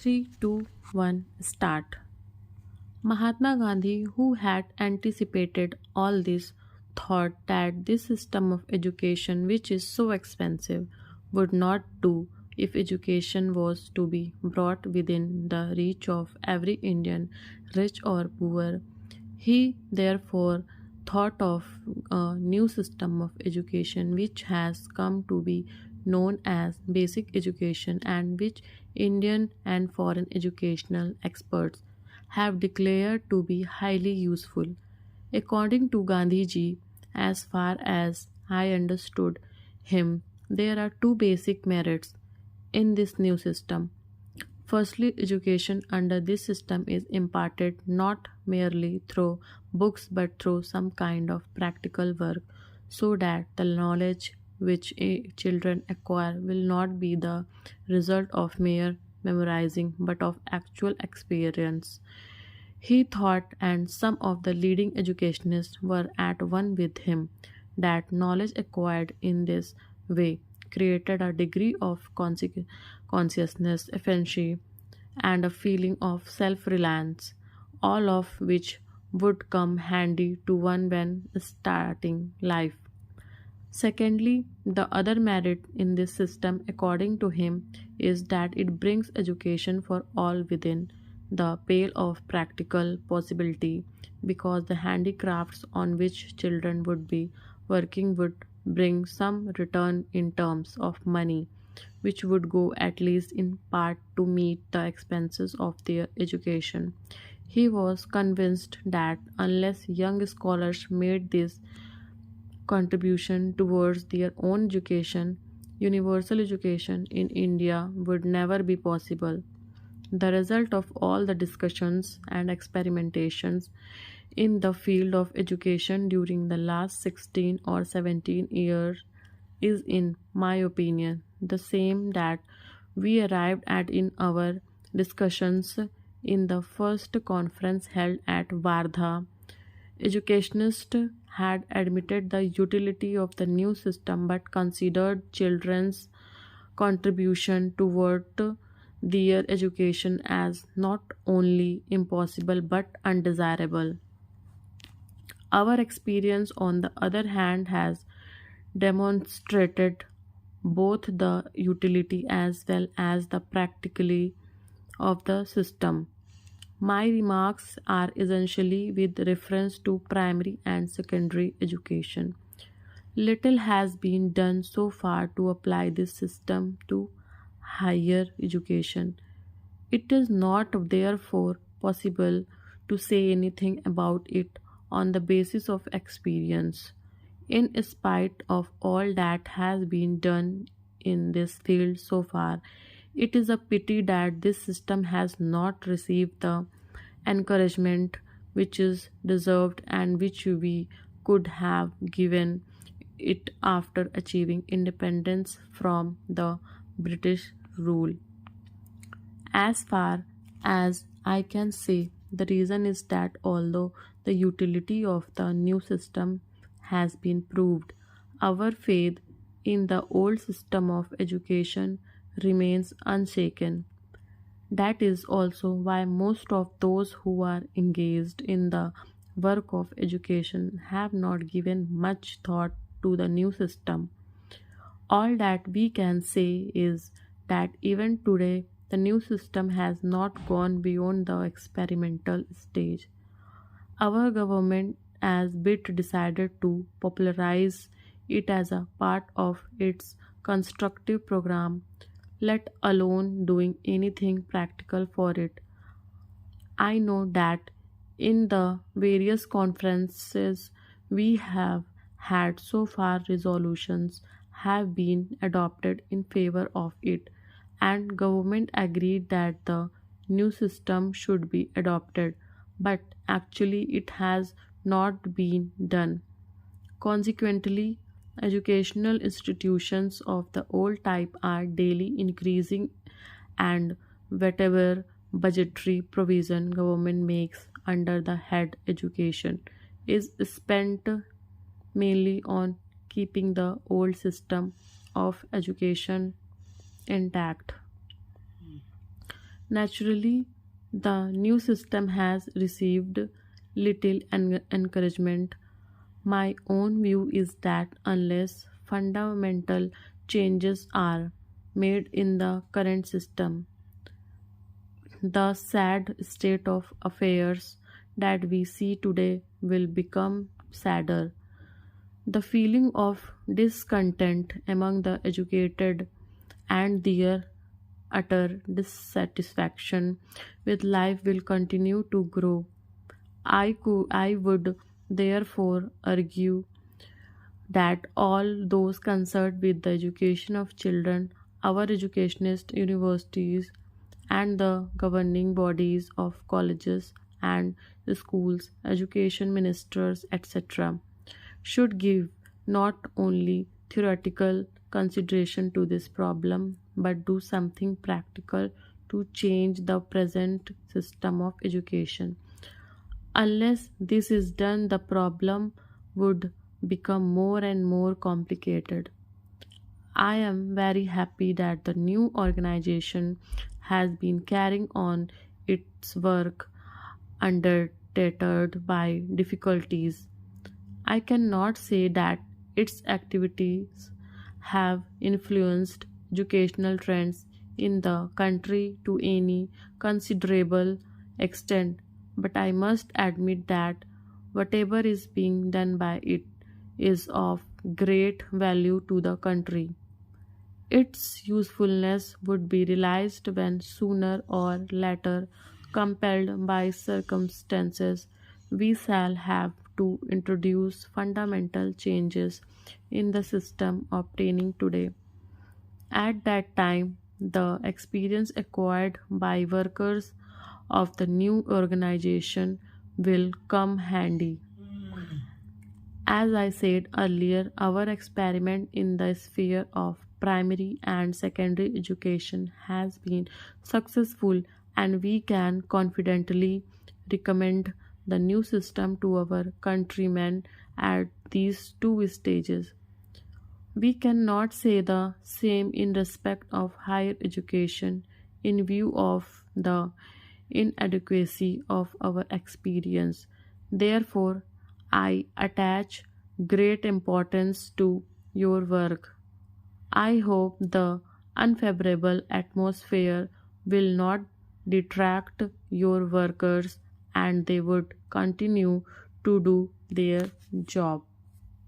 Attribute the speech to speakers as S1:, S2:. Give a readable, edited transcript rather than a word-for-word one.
S1: 3, 2, 1, start. Mahatma Gandhi, who had anticipated all this, thought that this system of education, which is so expensive, would not do if education was to be brought within the reach of every Indian, rich or poor. He therefore thought of a new system of education which has come to be known as basic education and which Indian and foreign educational experts have declared to be highly useful. According to Gandhiji, as far as I understood him, there are two basic merits in this new system. Firstly, education under this system is imparted not merely through books but through some kind of practical work, so that the knowledge which children acquire will not be the result of mere memorizing but of actual experience. He thought, and some of the leading educationists were at one with him, that knowledge acquired in this way created a degree of consciousness, efficiency, and a feeling of self reliance, all of which would come handy to one when starting life. Secondly, the other merit in this system, according to him, is that it brings education for all within the pale of practical possibility, because the handicrafts on which children would be working would bring some return in terms of money, which would go at least in part to meet the expenses of their education. He was convinced that unless young scholars made this contribution towards their own education, universal education in India would never be possible. The result of all the discussions and experimentations in the field of education during the last 16 or 17 years is, in my opinion, the same that we arrived at in our discussions in the first conference held at Wardha. Educationists had admitted the utility of the new system but considered children's contribution toward their education as not only impossible but undesirable. Our experience, on the other hand, has demonstrated both the utility as well as the practicality of the system. My remarks are essentially with reference to primary and secondary education. Little has been done so far to apply this system to higher education. It is not therefore possible to say anything about it on the basis of experience. In spite of all that has been done in this field so far, it is a pity that this system has not received the encouragement which is deserved and which we could have given it after achieving independence from the British rule. As far as I can say, the reason is that although the utility of the new system has been proved, our faith in the old system of education remains unshaken. That is also why most of those who are engaged in the work of education have not given much thought to the new system. All that we can say is that even today the new system has not gone beyond the experimental stage. Our government has bit decided to popularize it as a part of its constructive program, let alone doing anything practical for it. I know that in the various conferences we have had so far, resolutions have been adopted in favor of it, and government agreed that the new system should be adopted, but actually it has not been done. Consequently, educational institutions of the old type are daily increasing, and whatever budgetary provision government makes under the head education is spent mainly on keeping the old system of education intact. Naturally, the new system has received little encouragement. My own view is that unless fundamental changes are made in the current system, the sad state of affairs that we see today will become sadder. The feeling of discontent among the educated and their utter dissatisfaction with life will continue to grow. I would therefore argue that all those concerned with the education of children, our educationist universities, and the governing bodies of colleges and schools, education ministers, etc., should give not only theoretical consideration to this problem but do something practical to change the present system of education. Unless this is done, the problem would become more and more complicated. I am very happy that the new organization has been carrying on its work undeterred by difficulties. I cannot say that its activities have influenced educational trends in the country to any considerable extent, but I must admit that whatever is being done by it is of great value to the country. Its usefulness would be realized when sooner or later, compelled by circumstances, we shall have to introduce fundamental changes in the system obtaining today. At that time, the experience acquired by workers of the new organization will come handy. As I said earlier, our experiment in the sphere of primary and secondary education has been successful, and we can confidently recommend the new system to our countrymen at these two stages. We cannot say the same in respect of higher education in view of the inadequacy of our experience. Therefore, I attach great importance to your work. I hope the unfavorable atmosphere will not detract your workers and they would continue to do their job.